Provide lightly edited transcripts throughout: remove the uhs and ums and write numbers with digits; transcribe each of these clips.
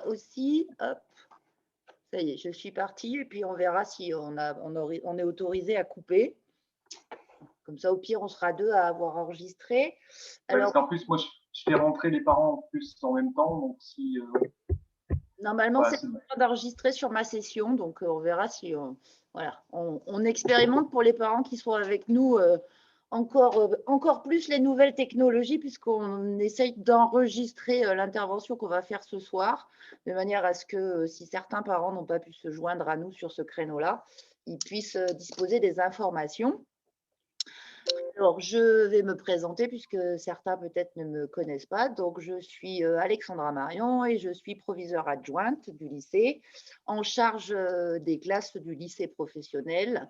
aussi, hop, ça y est, je suis partie et puis on verra si on est autorisé à couper. Comme ça, au pire, on sera deux à avoir enregistré. Ouais, Alors, parce qu'en plus, moi, je fais rentrer les parents en plus en même temps. Donc, si. normalement, Voilà, c'est en train d'enregistrer sur ma session, donc on verra si voilà, on expérimente pour les parents qui sont avec nous encore plus les nouvelles technologies, puisqu'on essaye d'enregistrer l'intervention qu'on va faire ce soir, de manière à ce que si certains parents n'ont pas pu se joindre à nous sur ce créneau-là, ils puissent disposer des informations. Alors, je vais me présenter puisque certains peut-être ne me connaissent pas. Donc, je suis Alexandra Marion et je suis proviseure adjointe du lycée en charge des classes du lycée professionnel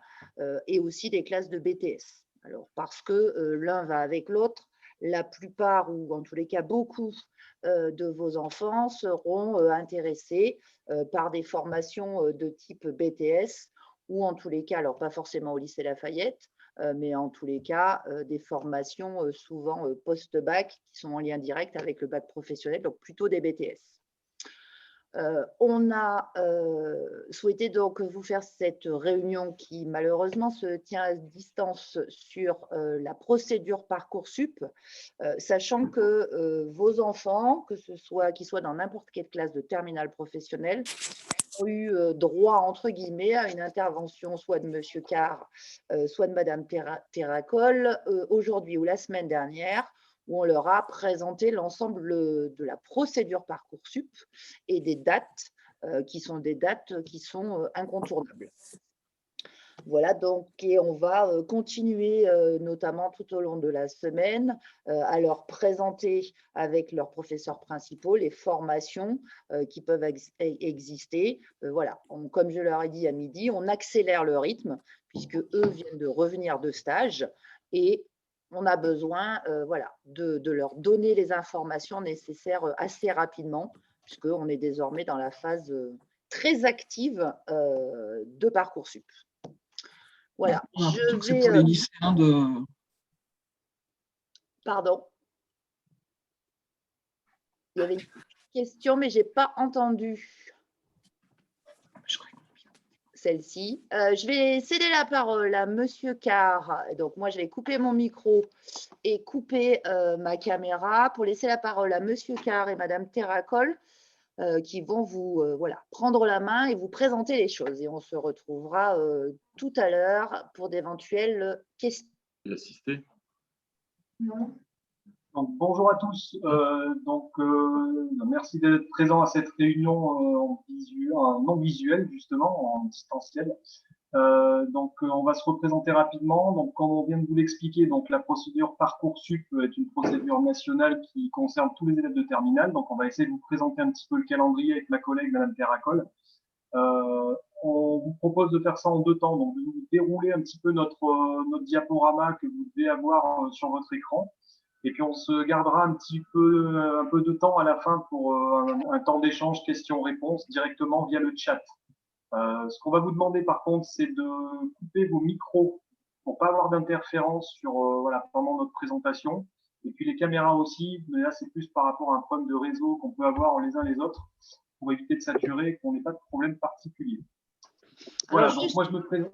et aussi des classes de BTS. Alors, parce que l'un va avec l'autre, la plupart ou en tous les cas beaucoup de vos enfants seront intéressés par des formations de type BTS ou en tous les cas, alors pas forcément au lycée Lafayette, mais en tous les cas, des formations souvent post-bac qui sont en lien direct avec le bac professionnel, donc plutôt des BTS. On a souhaité donc vous faire cette réunion qui malheureusement se tient à distance sur la procédure Parcoursup, sachant que vos enfants, que ce soit qu'ils soient dans n'importe quelle classe de terminale professionnelle, ont eu droit, entre guillemets, à une intervention soit de Monsieur Carr, soit de Madame Terracol, aujourd'hui ou la semaine dernière, où on leur a présenté l'ensemble de la procédure Parcoursup et des dates qui sont incontournables. Voilà, donc, et on va continuer, notamment tout au long de la semaine, à leur présenter avec leurs professeurs principaux les formations qui peuvent exister. Voilà, comme je leur ai dit à midi, on accélère le rythme puisque eux viennent de revenir de stage et on a besoin voilà, de leur donner les informations nécessaires assez rapidement puisqu'on est désormais dans la phase très active de Parcoursup. Voilà. On a l'impression que c'est pour les lycéens de. Pardon. Il y avait une question, mais je n'ai pas entendu celle-ci. Je vais céder la parole à Monsieur Carr. Donc, moi, je vais couper mon micro et couper ma caméra pour laisser la parole à Monsieur Carr et Madame Terracol qui vont vous voilà, prendre la main et vous présenter les choses. Et on se retrouvera tout à l'heure pour d'éventuelles questions. L'assister. Non. Donc, bonjour à tous. Merci d'être présent à cette réunion non visuelle, justement, en distanciel. On va se représenter rapidement. Donc, comme on vient de vous l'expliquer, donc la procédure Parcoursup est une procédure nationale qui concerne tous les élèves de terminale. Donc, on va essayer de vous présenter un petit peu le calendrier avec ma collègue Madame Terracol. On vous propose de faire ça en deux temps, donc de vous dérouler un petit peu notre diaporama que vous devez avoir sur votre écran. Et puis on se gardera un peu de temps à la fin pour un temps d'échange questions-réponses directement via le chat. Ce qu'on va vous demander par contre, c'est de couper vos micros pour pas avoir d'interférence sur pendant notre présentation. Et puis les caméras aussi, mais là c'est plus par rapport à un problème de réseau qu'on peut avoir les uns les autres pour éviter de saturer et qu'on n'ait pas de problème particulier. Voilà, Alors, donc moi je me présente.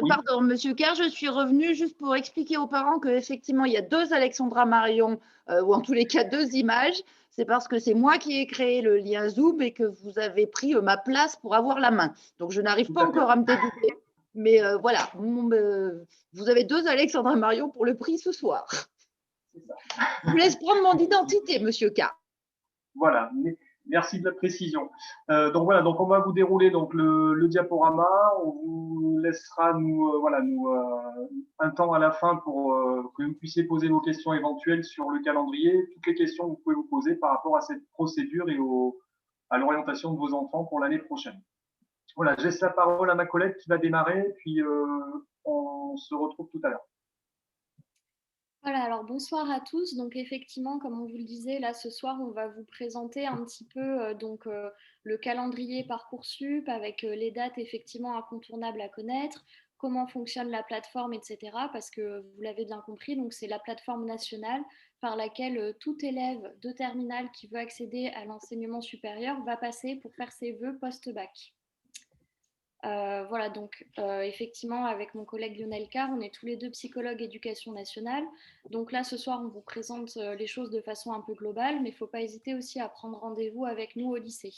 Pardon, Monsieur Carr, je suis revenue juste pour expliquer aux parents qu'effectivement, il y a deux Alexandra Marion, ou en tous les cas deux images. C'est parce que c'est moi qui ai créé le lien Zoom et que vous avez pris ma place pour avoir la main. Donc, je n'arrive pas encore à me dédoubler. Mais voilà, vous avez deux Alexandra Marion pour le prix ce soir. Je vous laisse prendre mon identité, Monsieur Carr. Voilà. Merci de la précision. Donc on va vous dérouler donc le diaporama. On vous laissera un temps à la fin pour que vous puissiez poser vos questions éventuelles sur le calendrier. Toutes les questions que vous pouvez vous poser par rapport à cette procédure et à l'orientation de vos enfants pour l'année prochaine. Voilà, je laisse la parole à ma collègue qui va démarrer, puis on se retrouve tout à l'heure. Voilà, alors bonsoir à tous. Donc effectivement, comme on vous le disait, là ce soir, on va vous présenter un petit peu le calendrier Parcoursup avec les dates effectivement incontournables à connaître, comment fonctionne la plateforme, etc. Parce que vous l'avez bien compris, donc c'est la plateforme nationale par laquelle tout élève de terminale qui veut accéder à l'enseignement supérieur va passer pour faire ses vœux post-bac. Voilà, donc effectivement, avec mon collègue Lionel Carr, on est tous les deux psychologues éducation nationale. Donc là, ce soir, on vous présente les choses de façon un peu globale, mais il ne faut pas hésiter aussi à prendre rendez-vous avec nous au lycée.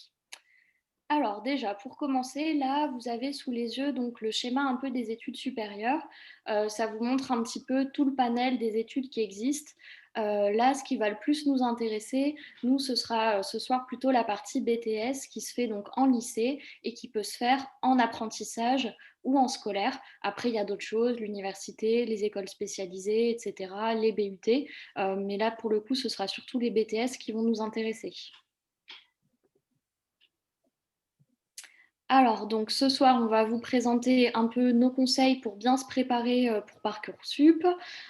Alors déjà, pour commencer, là, vous avez sous les yeux donc, le schéma un peu des études supérieures. Ça vous montre un petit peu tout le panel des études qui existent. Là, ce qui va le plus nous intéresser, nous, ce sera ce soir plutôt la partie BTS qui se fait donc en lycée et qui peut se faire en apprentissage ou en scolaire. Après, il y a d'autres choses, l'université, les écoles spécialisées, etc., les BUT. Mais là, pour le coup, ce sera surtout les BTS qui vont nous intéresser. Alors, donc ce soir, on va vous présenter un peu nos conseils pour bien se préparer pour Parcoursup,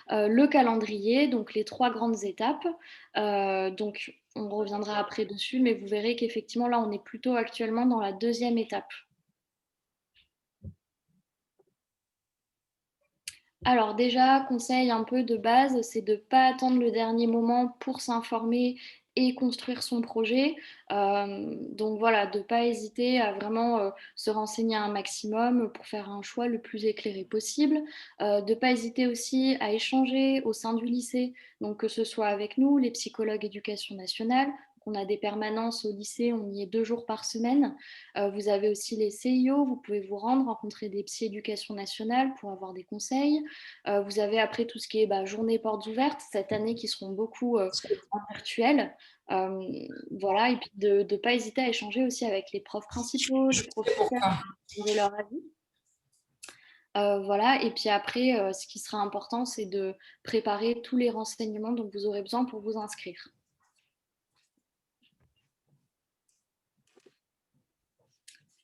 le calendrier, donc les 3 grandes étapes. Donc, on reviendra après dessus, mais vous verrez qu'effectivement, là, on est plutôt actuellement dans la 2e étape. Alors déjà, conseil un peu de base, c'est de ne pas attendre le dernier moment pour s'informer et construire son projet. Donc voilà, de ne pas hésiter à vraiment se renseigner un maximum pour faire un choix le plus éclairé possible. De ne pas hésiter aussi à échanger au sein du lycée, donc que ce soit avec nous, les psychologues éducation nationale. On a des permanences au lycée, on y est 2 jours par semaine. Vous avez aussi les CIO, vous pouvez vous rendre, rencontrer des psy éducation nationale pour avoir des conseils. Vous avez après tout ce qui est journée portes ouvertes cette année qui seront beaucoup en virtuel. Voilà, et puis de ne pas hésiter à échanger aussi avec les profs principaux, les professeurs, demander leur avis. Voilà, et puis après, ce qui sera important, c'est de préparer tous les renseignements dont vous aurez besoin pour vous inscrire.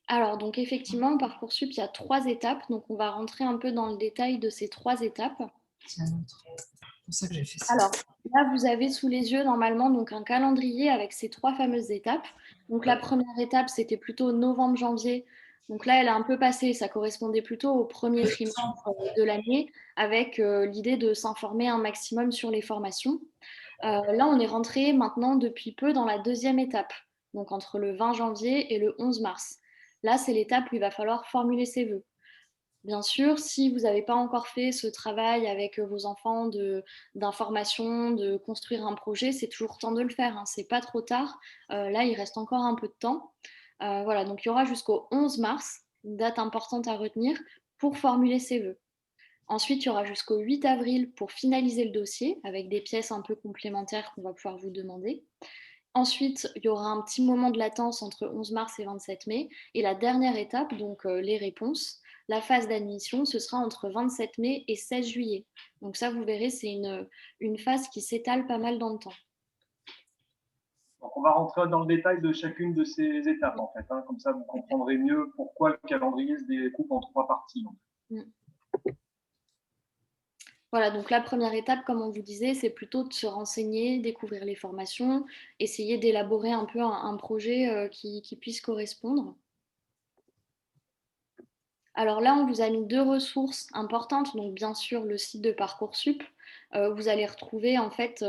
Alors, donc effectivement, Parcoursup, il y a 3 étapes. Donc, on va rentrer un peu dans le détail de ces 3 étapes. C'est pour ça que j'ai fait ça. Alors, là, vous avez sous les yeux normalement donc, un calendrier avec ces 3 fameuses étapes. Donc, la première étape, c'était plutôt novembre-janvier. Donc là, elle a un peu passé. Ça correspondait plutôt au premier trimestre de l'année avec l'idée de s'informer un maximum sur les formations. Là, on est rentré maintenant depuis peu dans la 2e étape, donc entre le 20 janvier et le 11 mars. Là, c'est l'étape où il va falloir formuler ses vœux. Bien sûr, si vous n'avez pas encore fait ce travail avec vos enfants d'information, de construire un projet, c'est toujours temps de le faire. Hein. Ce n'est pas trop tard. Là, il reste encore un peu de temps. Voilà, donc il y aura jusqu'au 11 mars, une date importante à retenir, pour formuler ses vœux. Ensuite, il y aura jusqu'au 8 avril pour finaliser le dossier avec des pièces un peu complémentaires qu'on va pouvoir vous demander. Ensuite, il y aura un petit moment de latence entre 11 mars et 27 mai. Et la dernière étape, donc les réponses, la phase d'admission, ce sera entre 27 mai et 16 juillet. Donc ça, vous verrez, c'est une phase qui s'étale pas mal dans le temps. Donc, on va rentrer dans le détail de chacune de ces étapes, en fait. Hein. Comme ça, vous comprendrez mieux pourquoi le calendrier se découpe en 3 parties. Voilà, donc la première étape, comme on vous disait, c'est plutôt de se renseigner, découvrir les formations, essayer d'élaborer un peu un projet qui puisse correspondre. Alors là, on vous a mis 2 ressources importantes, donc bien sûr le site de Parcoursup. Vous allez retrouver en fait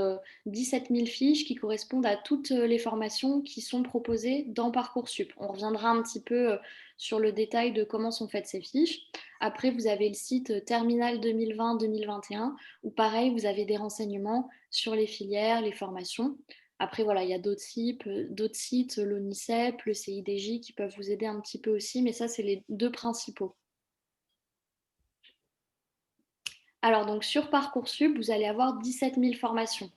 17 000 fiches qui correspondent à toutes les formations qui sont proposées dans Parcoursup. On reviendra un petit peu sur le détail de comment sont faites ces fiches. Après, vous avez le site Terminal 2020-2021 où pareil, vous avez des renseignements sur les filières, les formations. Après, voilà, il y a d'autres sites, l'ONICEP, le CIDJ qui peuvent vous aider un petit peu aussi, mais ça, c'est les 2 principaux. Alors, donc sur Parcoursup, vous allez avoir 17 000 formations.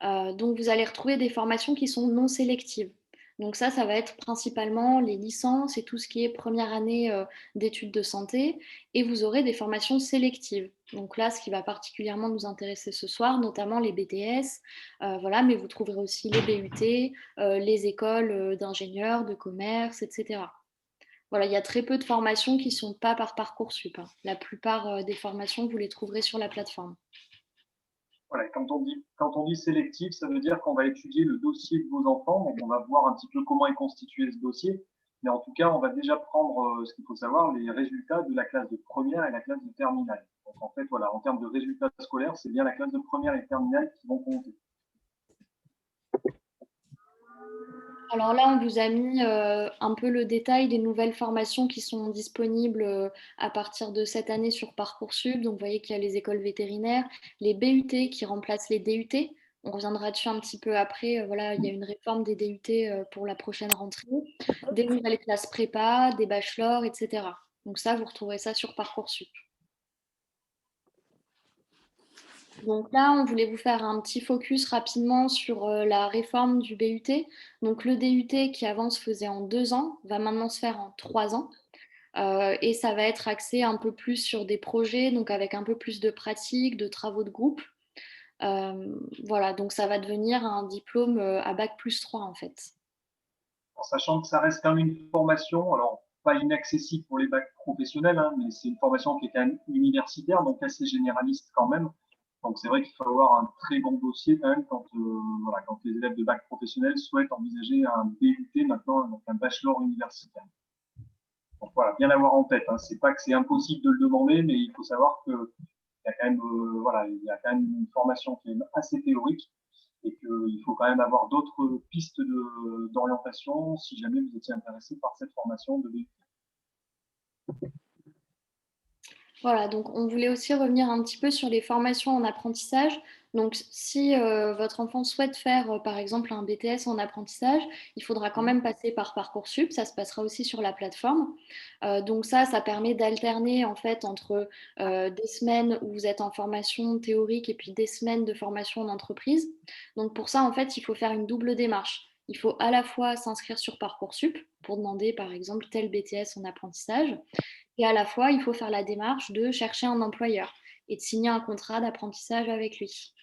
Donc, vous allez retrouver des formations qui sont non sélectives. Donc ça va être principalement les licences et tout ce qui est première année d'études de santé. Et vous aurez des formations sélectives. Donc là, ce qui va particulièrement nous intéresser ce soir, notamment les BTS, voilà, mais vous trouverez aussi les BUT, les écoles d'ingénieurs, de commerce, etc. Voilà, il y a très peu de formations qui ne sont pas par Parcoursup. Hein. La plupart des formations, vous les trouverez sur la plateforme. Voilà, quand on dit sélectif, ça veut dire qu'on va étudier le dossier de vos enfants. Donc, on va voir un petit peu comment est constitué ce dossier. Mais en tout cas, on va déjà prendre, ce qu'il faut savoir, les résultats de la classe de première et la classe de terminale. Donc, en fait, voilà, en termes de résultats scolaires, c'est bien la classe de première et terminale qui vont compter. Alors là, on vous a mis un peu le détail des nouvelles formations qui sont disponibles à partir de cette année sur Parcoursup. Donc, vous voyez qu'il y a les écoles vétérinaires, les BUT qui remplacent les DUT. On reviendra dessus un petit peu après. Voilà, il y a une réforme des DUT pour la prochaine rentrée, des nouvelles classes prépa, des bachelors, etc. Donc ça, vous retrouverez ça sur Parcoursup. Donc là, on voulait vous faire un petit focus rapidement sur la réforme du BUT. Donc le DUT qui avant se faisait en 2 ans va maintenant se faire en 3 ans. Et ça va être axé un peu plus sur des projets, donc avec un peu plus de pratique, de travaux de groupe. Voilà, donc ça va devenir un diplôme à bac+3 en fait. En sachant que ça reste quand même une formation, alors pas inaccessible pour les bacs professionnels, hein, mais c'est une formation qui est quand même universitaire, donc assez généraliste quand même. Donc c'est vrai qu'il faut avoir un très bon dossier quand même quand, voilà, quand les élèves de bac professionnel souhaitent envisager un BUT maintenant, donc un bachelor universitaire. Donc voilà, bien l'avoir en tête. Hein. C'est pas que c'est impossible de le demander, mais il faut savoir que il y a quand même, voilà, il y a quand même une formation qui est assez théorique et qu'il faut quand même avoir d'autres pistes d'orientation si jamais vous étiez intéressé par cette formation de BUT. Voilà, donc on voulait aussi revenir un petit peu sur les formations en apprentissage. Donc si votre enfant souhaite faire par exemple un BTS en apprentissage, il faudra quand même passer par Parcoursup, ça se passera aussi sur la plateforme. Donc ça permet d'alterner en fait entre des semaines où vous êtes en formation théorique et puis des semaines de formation en entreprise. Donc pour ça en fait, il faut faire une double démarche. Il faut à la fois s'inscrire sur Parcoursup pour demander par exemple tel BTS en apprentissage et à la fois, il faut faire la démarche de chercher un employeur et de signer un contrat d'apprentissage avec lui.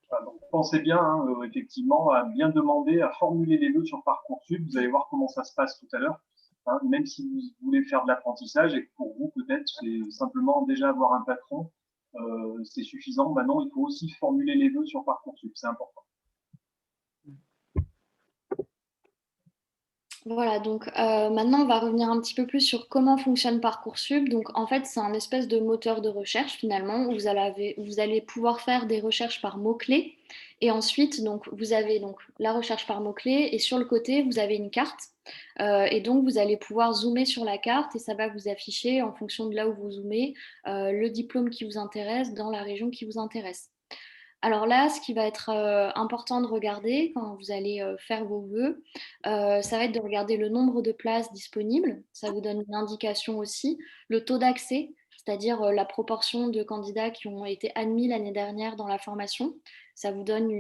Voilà, donc pensez bien, hein, effectivement, à bien demander, à formuler les vœux sur Parcoursup. Vous allez voir comment ça se passe tout à l'heure. Hein, même si vous voulez faire de l'apprentissage et que pour vous, peut-être, c'est simplement déjà avoir un patron, c'est suffisant. Maintenant, il faut aussi formuler les vœux sur Parcoursup. C'est important. Voilà, donc maintenant on va revenir un petit peu plus sur comment fonctionne Parcoursup. Donc en fait, c'est un espèce de moteur de recherche finalement où vous allez pouvoir faire des recherches par mots-clés. Et ensuite, donc, vous avez donc, la recherche par mots-clés et sur le côté, vous avez une carte. Et donc, vous allez pouvoir zoomer sur la carte et ça va vous afficher en fonction de là où vous zoomez le diplôme qui vous intéresse dans la région qui vous intéresse. Alors là, ce qui va être important de regarder quand vous allez faire vos vœux, ça va être de regarder le nombre de places disponibles. Ça vous donne une indication aussi. Le taux d'accès, c'est-à-dire la proportion de candidats qui ont été admis l'année dernière dans la formation. Ça vous donne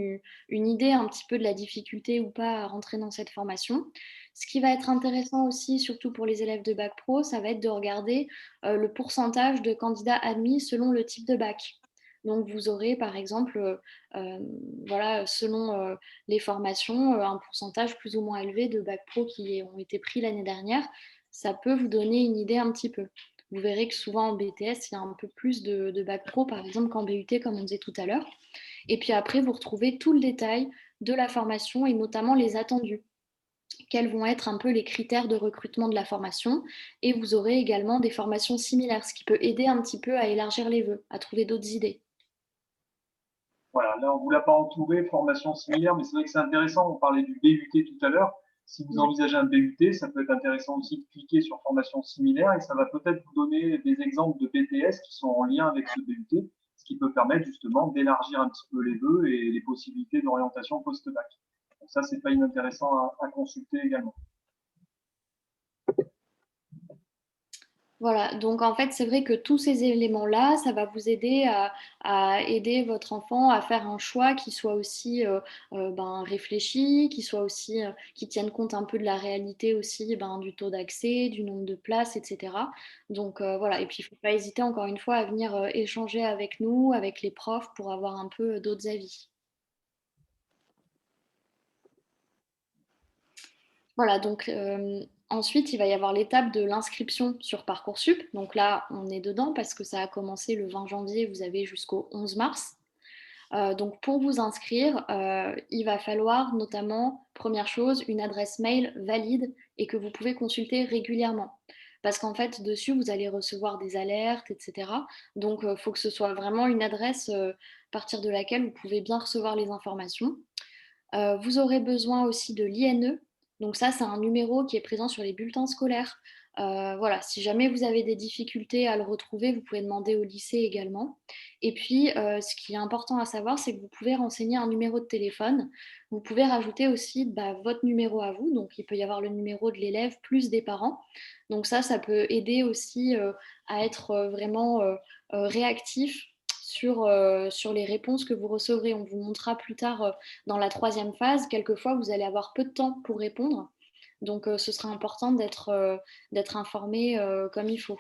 une idée un petit peu de la difficulté ou pas à rentrer dans cette formation. Ce qui va être intéressant aussi, surtout pour les élèves de bac pro, ça va être de regarder le pourcentage de candidats admis selon le type de bac. Donc, vous aurez, par exemple, voilà, selon les formations, un pourcentage plus ou moins élevé de bac pro qui ont été pris l'année dernière. Ça peut vous donner une idée un petit peu. Vous verrez que souvent en BTS, il y a un peu plus de bac pro, par exemple, qu'en BUT, comme on disait tout à l'heure. Et puis après, vous retrouvez tout le détail de la formation et notamment les attendus. Quels vont être un peu les critères de recrutement de la formation. Et vous aurez également des formations similaires, ce qui peut aider un petit peu à élargir les vœux, à trouver d'autres idées. Voilà, là, on ne vous l'a pas entouré, formation similaire, mais c'est vrai que c'est intéressant. On parlait du BUT tout à l'heure. Si vous envisagez un BUT, ça peut être intéressant aussi de cliquer sur formation similaire et ça va peut-être vous donner des exemples de BTS qui sont en lien avec ce BUT, ce qui peut permettre justement d'élargir un petit peu les vœux et les possibilités d'orientation post-bac. Donc ça, c'est pas inintéressant à consulter également. Voilà, donc en fait, c'est vrai que tous ces éléments-là, ça va vous aider à aider votre enfant à faire un choix qui soit aussi réfléchi, qui soit aussi, qui tienne compte un peu de la réalité aussi, du taux d'accès, du nombre de places, etc. Donc voilà, et puis il ne faut pas hésiter encore une fois à venir échanger avec nous, avec les profs, pour avoir un peu d'autres avis. Voilà, donc ensuite, il va y avoir l'étape de l'inscription sur Parcoursup. Donc là, on est dedans parce que ça a commencé le 20 janvier, vous avez jusqu'au 11 mars. Donc pour vous inscrire, il va falloir notamment, première chose, une adresse mail valide et que vous pouvez consulter régulièrement. Parce qu'en fait, dessus, vous allez recevoir des alertes, etc. Donc, il faut que ce soit vraiment une adresse à partir de laquelle vous pouvez bien recevoir les informations. Vous aurez besoin aussi de l'INE. Donc ça, c'est un numéro qui est présent sur les bulletins scolaires. Voilà, si jamais vous avez des difficultés à le retrouver, vous pouvez demander au lycée également. Et puis, ce qui est important à savoir, c'est que vous pouvez renseigner un numéro de téléphone. Vous pouvez rajouter aussi votre numéro à vous. Donc, il peut y avoir le numéro de l'élève plus des parents. Donc ça peut aider aussi à être vraiment réactif sur les réponses que vous recevrez. On vous montrera plus tard dans la troisième phase. Quelquefois, vous allez avoir peu de temps pour répondre. Donc, ce sera important d'être informé comme il faut.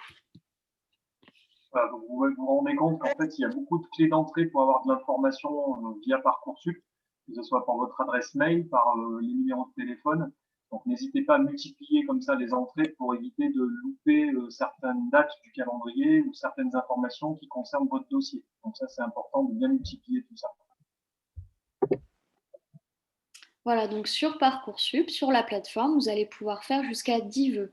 Voilà, donc vous vous rendez compte qu'en fait, il y a beaucoup de clés d'entrée pour avoir de l'information via Parcoursup, que ce soit par votre adresse mail, par les numéros de téléphone. Donc n'hésitez pas à multiplier comme ça les entrées pour éviter de louper certaines dates du calendrier ou certaines informations qui concernent votre dossier. Donc ça, c'est important de bien multiplier tout ça. Voilà, donc sur Parcoursup, sur la plateforme, vous allez pouvoir faire jusqu'à 10 vœux.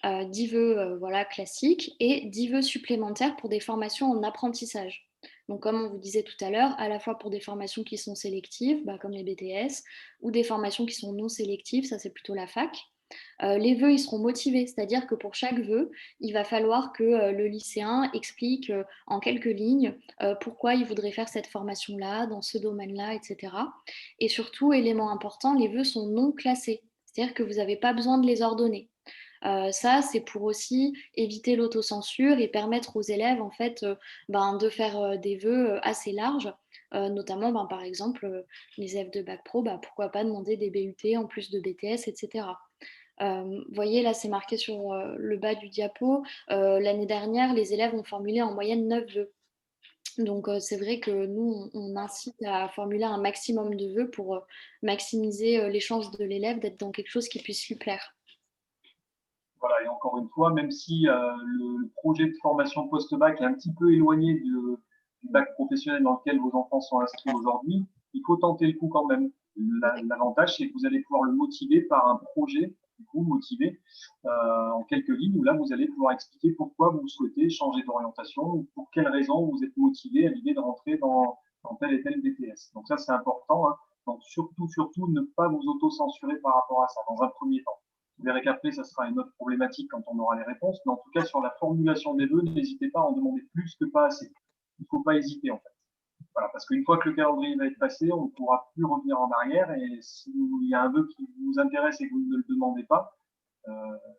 10 vœux voilà, classiques et 10 vœux supplémentaires pour des formations en apprentissage. Donc, comme on vous disait tout à l'heure, à la fois pour des formations qui sont sélectives, comme les BTS, ou des formations qui sont non sélectives, ça c'est plutôt la fac. Les vœux, ils seront motivés, c'est-à-dire que pour chaque vœu, il va falloir que le lycéen explique en quelques lignes pourquoi il voudrait faire cette formation-là, dans ce domaine-là, etc. Et surtout, élément important, les vœux sont non classés, c'est-à-dire que vous n'avez pas besoin de les ordonner. Ça, c'est pour aussi éviter l'autocensure et permettre aux élèves en fait, de faire des vœux assez larges. Notamment, par exemple, les élèves de Bac Pro, pourquoi pas demander des BUT en plus de BTS, etc. Vous voyez, là, c'est marqué sur le bas du diapo. L'année dernière, les élèves ont formulé en moyenne 9 vœux. Donc, c'est vrai que nous, on incite à formuler un maximum de vœux pour maximiser les chances de l'élève d'être dans quelque chose qui puisse lui plaire. Voilà, et encore une fois, même si le projet de formation post-bac est un petit peu éloigné du bac professionnel dans lequel vos enfants sont inscrits aujourd'hui, il faut tenter le coup quand même. L'avantage, c'est que vous allez pouvoir le motiver par un projet, du coup, motivé en quelques lignes, où là, vous allez pouvoir expliquer pourquoi vous souhaitez changer d'orientation ou pour quelles raisons vous êtes motivé à l'idée de rentrer dans tel et tel BTS. Donc ça, c'est important. Hein. Donc surtout, ne pas vous auto-censurer par rapport à ça dans un premier temps. Vous verrez qu'après, ça sera une autre problématique quand on aura les réponses. Mais en tout cas, sur la formulation des vœux, n'hésitez pas à en demander plus que pas assez. Il ne faut pas hésiter, en fait. Voilà, parce qu'une fois que le calendrier va être passé, on ne pourra plus revenir en arrière. Et s'il y a un vœu qui vous intéresse et que vous ne le demandez pas,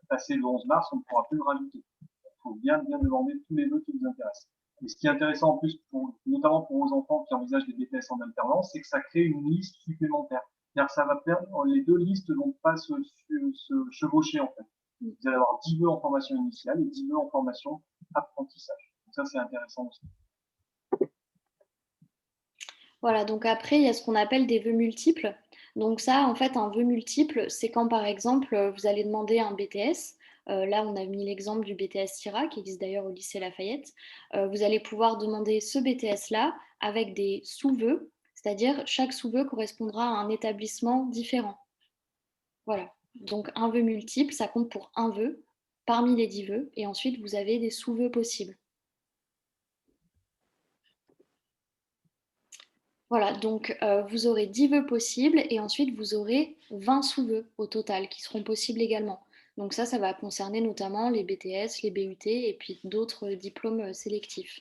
passé le 11 mars, on ne pourra plus le rajouter. Il faut bien demander tous les vœux qui vous intéressent. Et ce qui est intéressant en plus, notamment pour vos enfants qui envisagent des BTS en alternance, c'est que ça crée une liste supplémentaire. C'est-à-dire que ça va faire, les deux listes ne vont pas se chevaucher en fait. Vous allez avoir 10 vœux en formation initiale et 10 vœux en formation apprentissage. Donc ça, c'est intéressant aussi. Voilà, donc après, il y a ce qu'on appelle des vœux multiples. Donc ça, en fait, un vœu multiple, c'est quand, par exemple, vous allez demander un BTS. Là, on a mis l'exemple du BTS SIRA, qui existe d'ailleurs au lycée Lafayette. Vous allez pouvoir demander ce BTS-là avec des sous-vœux, c'est-à-dire chaque sous-vœu correspondra à un établissement différent. Voilà. Donc un vœu multiple, ça compte pour un vœu parmi les 10 vœux, et ensuite, vous avez des sous-vœux possibles. Voilà, donc vous aurez 10 vœux possibles et ensuite vous aurez 20 sous-vœux au total qui seront possibles également. Donc ça va concerner notamment les BTS, les BUT et puis d'autres diplômes sélectifs.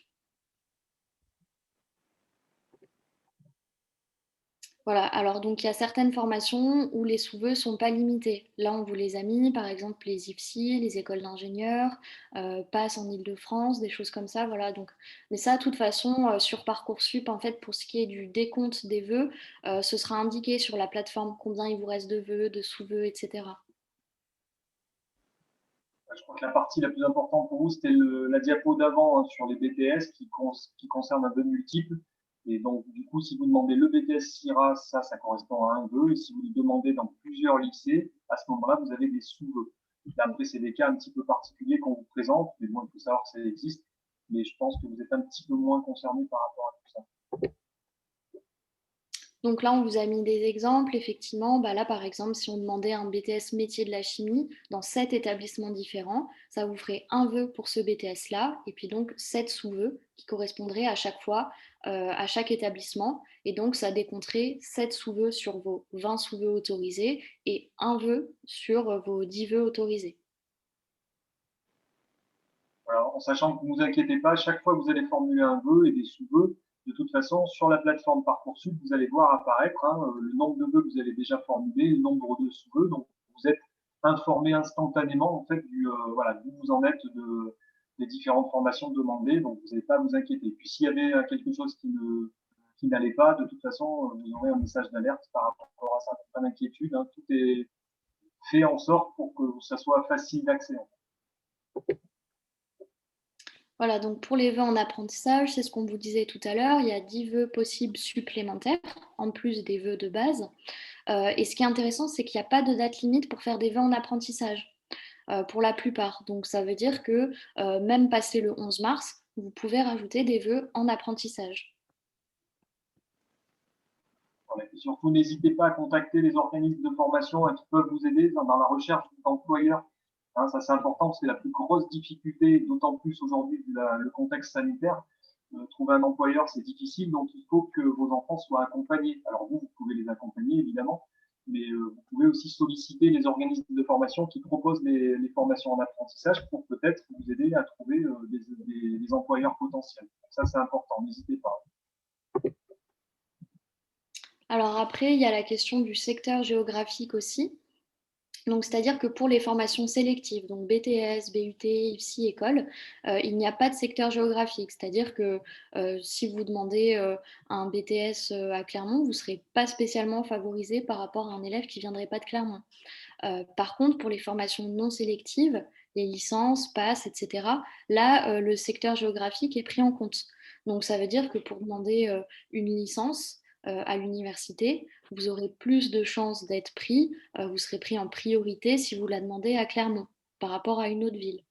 Voilà, alors donc il y a certaines formations où les sous-vœux ne sont pas limités. Là, on vous les a mis, par exemple les IFSI, les écoles d'ingénieurs, PASS en Ile-de-France, des choses comme ça. Voilà, donc, mais ça, de toute façon, sur Parcoursup, en fait, pour ce qui est du décompte des vœux, ce sera indiqué sur la plateforme combien il vous reste de vœux, de sous-vœux, etc. Je crois que la partie la plus importante pour vous, c'était la diapo d'avant sur les BTS qui concerne un vœu multiple. Et donc, du coup, si vous demandez le BTS SIRA, ça correspond à un vœu. Et si vous le demandez dans plusieurs lycées, à ce moment-là, vous avez des sous-vœux. Après, c'est des cas un petit peu particuliers qu'on vous présente. Mais bon, il faut savoir que ça existe. Mais je pense que vous êtes un petit peu moins concerné par rapport à tout ça. Donc là, on vous a mis des exemples. Effectivement, là, par exemple, si on demandait un BTS métier de la chimie dans 7 établissements différents, ça vous ferait un vœu pour ce BTS-là, et puis donc 7 sous-vœux qui correspondraient à chaque fois à chaque établissement. Et donc, ça décompterait 7 sous-vœux sur vos 20 sous-vœux autorisés et un vœu sur vos 10 vœux autorisés. Alors, en sachant que ne vous inquiétez pas, chaque fois que vous allez formuler un vœu et des sous-vœux, de toute façon, sur la plateforme Parcoursup, vous allez voir apparaître le nombre de vœux que vous avez déjà formulés, le nombre de sous-vœux. Donc, vous êtes informé instantanément en fait voilà, d'où vous en êtes des différentes formations demandées. Donc, vous n'avez pas à vous inquiéter. Puis, s'il y avait quelque chose qui n'allait pas, de toute façon, vous aurez un message d'alerte par rapport à ça. Pas d'inquiétude. Tout est fait en sorte pour que ça soit facile d'accès. Voilà, donc pour les vœux en apprentissage, c'est ce qu'on vous disait tout à l'heure, il y a 10 vœux possibles supplémentaires, en plus des vœux de base. Et ce qui est intéressant, c'est qu'il n'y a pas de date limite pour faire des vœux en apprentissage, pour la plupart. Donc ça veut dire que même passé le 11 mars, vous pouvez rajouter des vœux en apprentissage. Et surtout, n'hésitez pas à contacter les organismes de formation qui peuvent vous aider dans la recherche d'employeurs. Ça, c'est important, c'est la plus grosse difficulté, d'autant plus aujourd'hui vu le contexte sanitaire. Trouver un employeur, c'est difficile, donc il faut que vos enfants soient accompagnés. Alors vous pouvez les accompagner, évidemment, mais vous pouvez aussi solliciter les organismes de formation qui proposent les formations en apprentissage pour peut-être vous aider à trouver des employeurs potentiels. Donc ça, c'est important, n'hésitez pas. Alors après, il y a la question du secteur géographique aussi. Donc, c'est-à-dire que pour les formations sélectives, donc BTS, BUT, IFSI, école, il n'y a pas de secteur géographique. C'est-à-dire que si vous demandez un BTS à Clermont, vous ne serez pas spécialement favorisé par rapport à un élève qui ne viendrait pas de Clermont. Par contre, pour les formations non sélectives, les licences, passes, etc., là, le secteur géographique est pris en compte. Donc, ça veut dire que pour demander une licence à l'université, vous aurez plus de chances d'être pris, vous serez pris en priorité si vous la demandez à Clermont par rapport à une autre ville.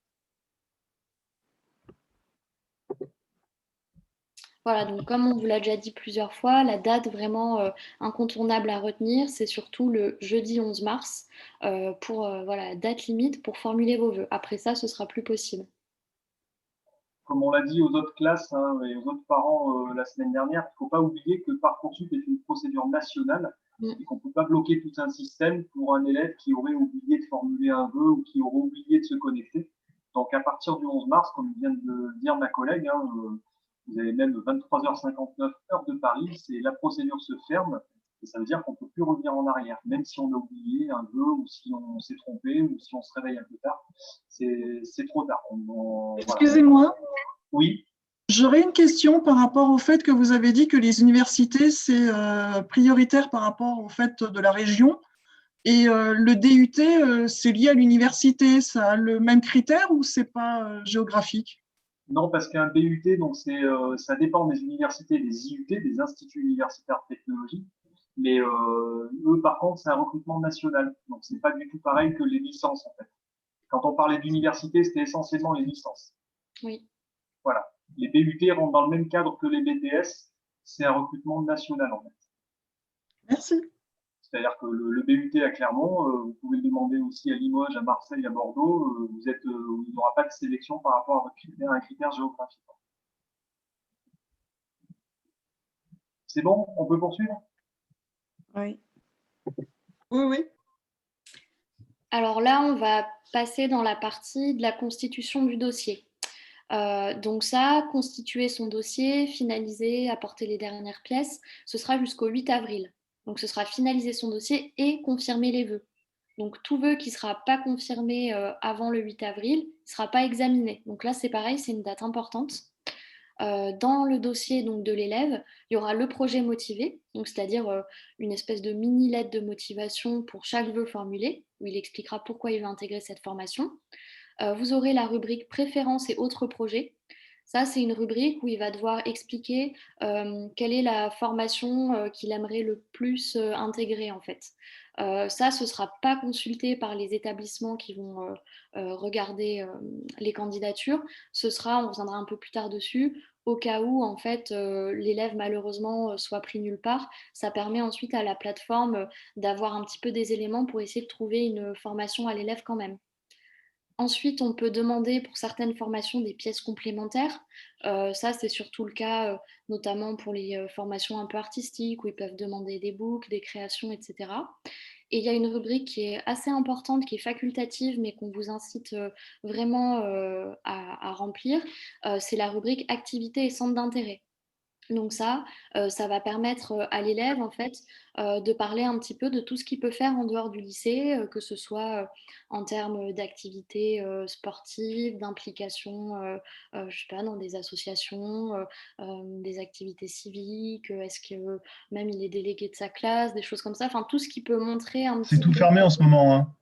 Voilà, donc comme on vous l'a déjà dit plusieurs fois, la date vraiment incontournable à retenir, c'est surtout le jeudi 11 mars pour voilà, date limite pour formuler vos vœux. Après ça, ce sera plus possible. Comme on l'a dit aux autres classes et aux autres parents la semaine dernière, il ne faut pas oublier que Parcoursup est une procédure nationale et qu'on ne peut pas bloquer tout un système pour un élève qui aurait oublié de formuler un vœu ou qui aurait oublié de se connecter. Donc à partir du 11 mars, comme vient de le dire ma collègue, vous avez même 23h59 heure de Paris, c'est la procédure se ferme et ça veut dire qu'on ne peut plus revenir en arrière, même si on a oublié un vœu ou si on s'est trompé ou si on se réveille un peu tard, c'est trop tard. Excusez-moi. Oui. J'aurais une question par rapport au fait que vous avez dit que les universités, c'est prioritaire par rapport au fait de la région. Et le DUT, c'est lié à l'université. Ça a le même critère ou c'est pas géographique? Non, parce qu'un BUT, donc ça dépend des universités, des IUT, des instituts universitaires de technologie. Mais eux, par contre, c'est un recrutement national. Donc, c'est pas du tout pareil que les licences, en fait. Quand on parlait d'université, c'était essentiellement les licences. Oui. Voilà. Les BUT rentrent dans le même cadre que les BTS. C'est un recrutement national, en fait. Merci. C'est-à-dire que le BUT à Clermont, vous pouvez le demander aussi à Limoges, à Marseille, à Bordeaux. Il n'y aura pas de sélection par rapport à un critère géographique. C'est bon? On peut poursuivre? Oui. Oui, oui. Alors là, on va passer dans la partie de la constitution du dossier. Donc ça, constituer son dossier, finaliser, apporter les dernières pièces, ce sera jusqu'au 8 avril. Donc ce sera finaliser son dossier et confirmer les vœux. Donc tout vœu qui ne sera pas confirmé avant le 8 avril ne sera pas examiné. Donc là, c'est pareil, c'est une date importante. Dans le dossier donc, de l'élève, il y aura le projet motivé, c'est-à-dire une espèce de mini lettre de motivation pour chaque vœu formulé, où il expliquera pourquoi il veut intégrer cette formation. Vous aurez la rubrique préférences et autres projets. Ça, c'est une rubrique où il va devoir expliquer quelle est la formation qu'il aimerait le plus intégrer en fait. Ça, ce ne sera pas consulté par les établissements qui vont regarder les candidatures. On reviendra un peu plus tard dessus, au cas où en fait l'élève malheureusement soit pris nulle part. Ça permet ensuite à la plateforme d'avoir un petit peu des éléments pour essayer de trouver une formation à l'élève quand même. Ensuite, on peut demander pour certaines formations des pièces complémentaires. Ça, c'est surtout le cas, notamment pour les formations un peu artistiques, où ils peuvent demander des books, des créations, etc. Et il y a une rubrique qui est assez importante, qui est facultative, mais qu'on vous incite vraiment à remplir. C'est la rubrique activités et centres d'intérêt. Donc ça va permettre à l'élève en fait de parler un petit peu de tout ce qu'il peut faire en dehors du lycée, que ce soit en termes d'activités sportives, d'implication, je sais pas, dans des associations, des activités civiques, est-ce que même il est délégué de sa classe, des choses comme ça, enfin tout ce qui peut montrer un C'est petit tout peu. fermé en ce moment, hein.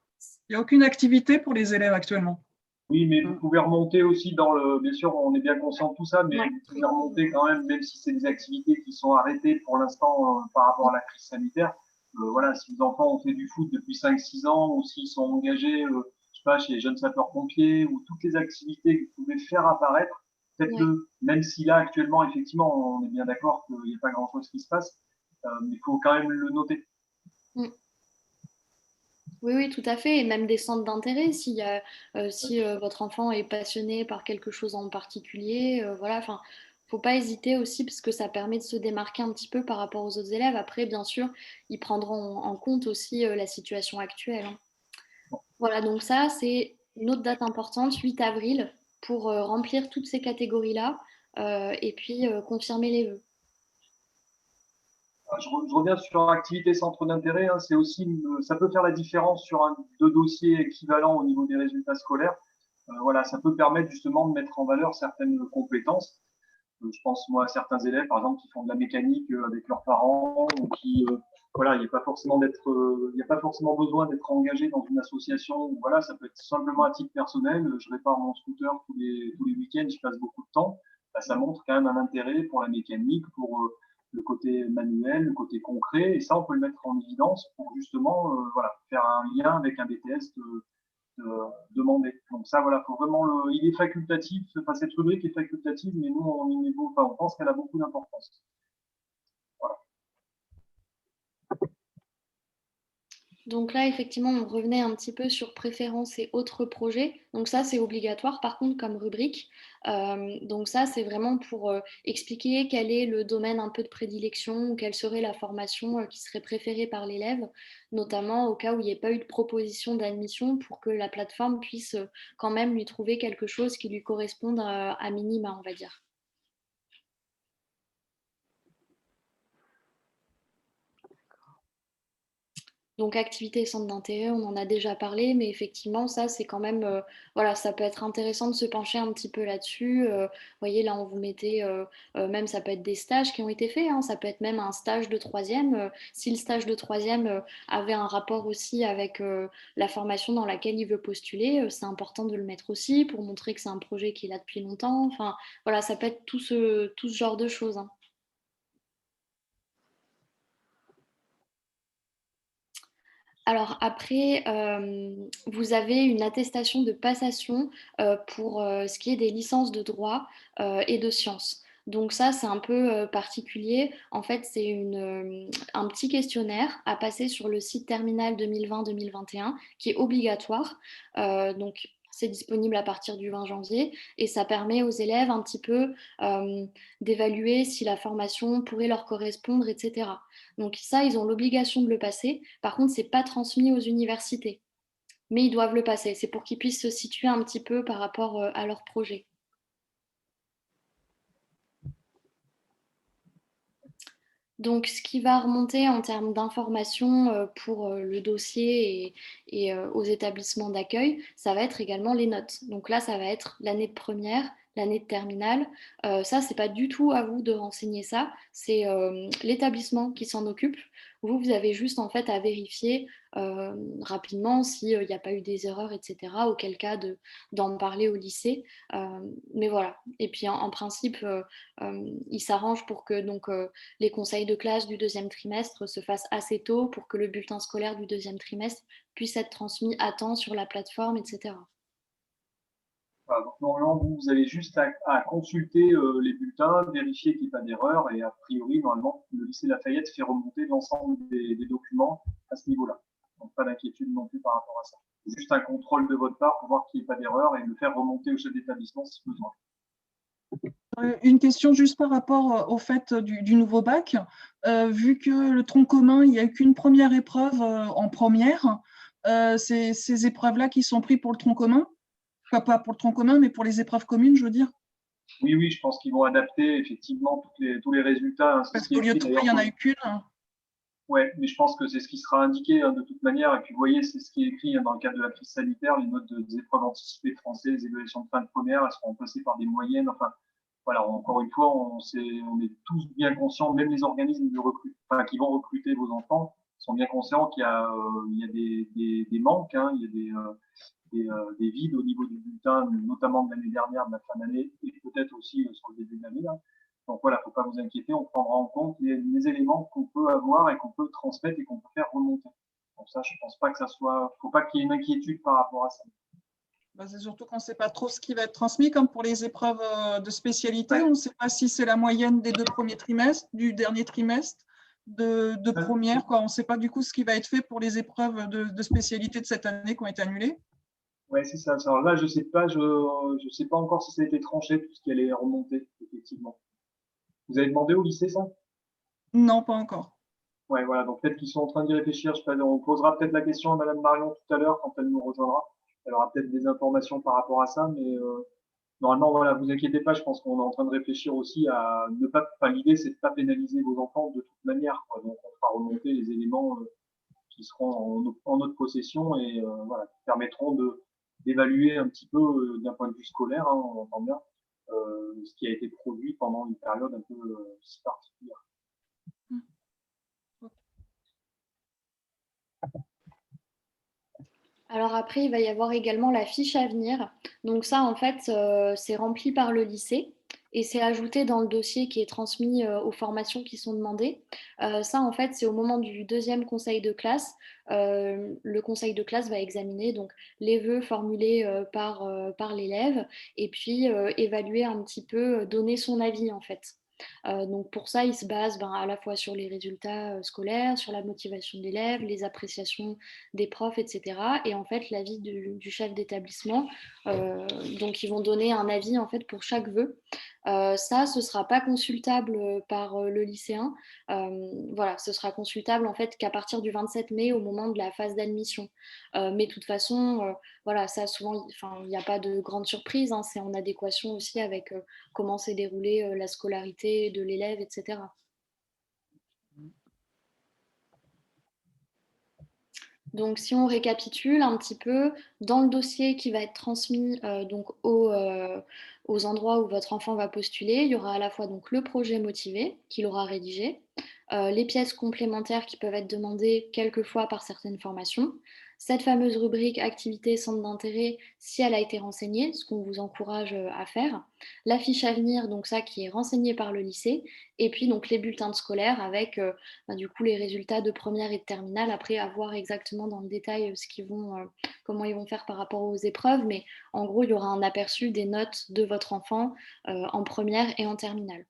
Il n'y a aucune activité pour les élèves actuellement. Oui, mais vous pouvez remonter aussi dans le. Bien sûr, on est bien conscient de tout ça, mais Ouais. vous pouvez remonter quand même, même si c'est des activités qui sont arrêtées pour l'instant par rapport à la crise sanitaire. Voilà, si vos enfants ont fait du foot depuis 5-6 ans ou s'ils sont engagés, je sais pas, chez les jeunes sapeurs-pompiers ou toutes les activités que vous pouvez faire apparaître, faites-le. Même si là, actuellement, effectivement, on est bien d'accord qu'il n'y a pas grand-chose qui se passe, mais il faut quand même le noter. Mm. Oui, oui, tout à fait. Et même des centres d'intérêt, si votre enfant est passionné par quelque chose en particulier, voilà, enfin, faut pas hésiter aussi parce que ça permet de se démarquer un petit peu par rapport aux autres élèves. Après, bien sûr, ils prendront en compte aussi la situation actuelle, hein. Voilà, donc ça, c'est une autre date importante, 8 avril, pour remplir toutes ces catégories-là et puis confirmer les vœux. Je reviens sur activité centre d'intérêt. Hein, c'est aussi, ça peut faire la différence sur deux dossiers équivalents au niveau des résultats scolaires. Voilà, ça peut permettre justement de mettre en valeur certaines compétences. Je pense moi à certains élèves, par exemple, qui font de la mécanique avec leurs parents, ou qui, voilà, il n'y a pas forcément il n'y a pas forcément besoin d'être engagé dans une association. Voilà, ça peut être simplement à titre personnel. Je répare mon scooter tous les week-ends, je passe beaucoup de temps. Bah, ça montre quand même un intérêt pour la mécanique, pour le côté manuel, le côté concret, et ça, on peut le mettre en évidence pour justement, voilà, faire un lien avec un BTS demandé. Donc ça, voilà, faut vraiment il est facultatif, enfin, cette rubrique est facultative, mais nous, on pense qu'elle a beaucoup d'importance. Voilà. Donc là, effectivement, on revenait un petit peu sur préférences et autres projets. Donc ça, c'est obligatoire, par contre, comme rubrique. Donc ça, c'est vraiment pour expliquer quel est le domaine un peu de prédilection ou quelle serait la formation qui serait préférée par l'élève, notamment au cas où il n'y ait pas eu de proposition d'admission pour que la plateforme puisse quand même lui trouver quelque chose qui lui corresponde à minima, on va dire. Donc activité et centre d'intérêt, on en a déjà parlé, mais effectivement, ça, c'est quand même, voilà, ça peut être intéressant de se pencher un petit peu là-dessus. Vous voyez, là, on vous mettait, même ça peut être des stages qui ont été faits, hein, ça peut être même un stage de troisième. Si le stage de troisième avait un rapport aussi avec la formation dans laquelle il veut postuler, c'est important de le mettre aussi pour montrer que c'est un projet qu'il a depuis longtemps. Enfin, voilà, ça peut être tout ce genre de choses, hein. Alors après, vous avez une attestation de passation pour ce qui est des licences de droit et de sciences. Donc ça, c'est un peu particulier. En fait, c'est un petit questionnaire à passer sur le site Terminal 2020-2021 qui est obligatoire. Donc c'est disponible à partir du 20 janvier et ça permet aux élèves un petit peu d'évaluer si la formation pourrait leur correspondre, etc. Donc ça, ils ont l'obligation de le passer. Par contre, ce n'est pas transmis aux universités, mais ils doivent le passer. C'est pour qu'ils puissent se situer un petit peu par rapport à leur projet. Donc, ce qui va remonter en termes d'informations pour le dossier et aux établissements d'accueil, ça va être également les notes. Donc là, ça va être l'année de première, l'année de terminale. Ça, c'est pas du tout à vous de renseigner ça. C'est l'établissement qui s'en occupe. Vous avez juste en fait à vérifier rapidement s'il n'y a pas eu des erreurs, etc. Auquel cas d'en parler au lycée. Mais voilà. Et puis en principe, il s'arrange pour que donc les conseils de classe du deuxième trimestre se fassent assez tôt pour que le bulletin scolaire du deuxième trimestre puisse être transmis à temps sur la plateforme, etc. Voilà, donc normalement, vous avez juste à consulter les bulletins, vérifier qu'il n'y ait pas d'erreur, et a priori, normalement, le lycée Lafayette fait remonter l'ensemble des documents à ce niveau-là. Donc, pas d'inquiétude non plus par rapport à ça. C'est juste un contrôle de votre part pour voir qu'il n'y ait pas d'erreur et le faire remonter au chef d'établissement si besoin. Une question juste par rapport au fait du nouveau bac. Vu que le tronc commun, il n'y a qu'une première épreuve en première, ces épreuves-là qui sont prises pour le tronc commun, enfin pas pour le tronc commun, mais pour les épreuves communes, je veux dire. Oui, oui, je pense qu'ils vont adapter effectivement tous les résultats. Hein, Parce qu'au lieu de 3, il n'y en a eu qu'une. Oui, mais je pense que c'est ce qui sera indiqué de toute manière. Et puis, vous voyez, c'est ce qui est écrit dans le cadre de la crise sanitaire. Les notes des épreuves anticipées de français, les évaluations de fin de première, elles seront remplacées par des moyennes. Enfin, voilà, encore une fois, on est tous bien conscients, même les organismes qui vont recruter vos enfants sont bien conscients qu'il y a des manques, hein, il y a des vides au niveau du bulletin, notamment de l'année dernière, de la fin d'année, et peut-être aussi sur le début de l'année. Donc voilà, il ne faut pas vous inquiéter, on prendra en compte les éléments qu'on peut avoir et qu'on peut transmettre et qu'on peut faire remonter. Donc ça, je ne pense pas que ça soit, faut pas qu'il y ait une inquiétude par rapport à ça. C'est surtout qu'on ne sait pas trop ce qui va être transmis, comme pour les épreuves de spécialité. On ne sait pas si c'est la moyenne des 2 premiers trimestres, du dernier trimestre, de première. On ne sait pas du coup ce qui va être fait pour les épreuves de spécialité de cette année qui ont été annulées. Oui, c'est ça. Alors là, je sais pas encore si ça a été tranché, puisqu'elle est remontée, effectivement. Vous avez demandé au lycée ça? Non, pas encore. Oui, voilà. Donc peut-être qu'ils sont en train d'y réfléchir. Je sais pas, on posera peut-être la question à Madame Marion tout à l'heure quand elle nous rejoindra. Elle aura peut-être des informations par rapport à ça, mais normalement, voilà, vous inquiétez pas. Je pense qu'on est en train de réfléchir aussi à ne pas. Enfin, l'idée, c'est de pas pénaliser vos enfants de toute manière, quoi. Donc on fera remonter les éléments qui seront en notre possession et voilà, qui permettront d'évaluer un petit peu d'un point de vue scolaire, hein, on entend bien, ce qui a été produit pendant une période un peu si particulière. Alors après, il va y avoir également la fiche à venir. Donc ça, en fait, c'est rempli par le lycée et c'est ajouté dans le dossier qui est transmis aux formations qui sont demandées. Ça, en fait, c'est au moment du 2e conseil de classe. Le conseil de classe va examiner donc les vœux formulés par l'élève et puis évaluer un petit peu, donner son avis, en fait. Donc pour ça, il se base à la fois sur les résultats scolaires, sur la motivation de l'élève, les appréciations des profs, etc. Et en fait, l'avis du chef d'établissement. Donc ils vont donner un avis en fait pour chaque vœu. Ça, ce ne sera pas consultable par le lycéen. Voilà, ce sera consultable en fait qu'à partir du 27 mai au moment de la phase d'admission. Mais de toute façon, voilà, ça souvent, il n'y a pas de grande surprise. Hein, c'est en adéquation aussi avec comment s'est déroulée la scolarité de l'élève, etc. Donc, si on récapitule un petit peu, dans le dossier qui va être transmis donc aux endroits où votre enfant va postuler, il y aura à la fois donc, le projet motivé qu'il aura rédigé, les pièces complémentaires qui peuvent être demandées quelquefois par certaines formations, cette fameuse rubrique activité centre d'intérêt si elle a été renseignée, ce qu'on vous encourage à faire, la fiche à venir, donc ça qui est renseignée par le lycée, et puis donc les bulletins de scolaire avec du coup les résultats de première et de terminale, après à voir exactement dans le détail comment ils vont faire par rapport aux épreuves, mais en gros il y aura un aperçu des notes de votre enfant en première et en terminale.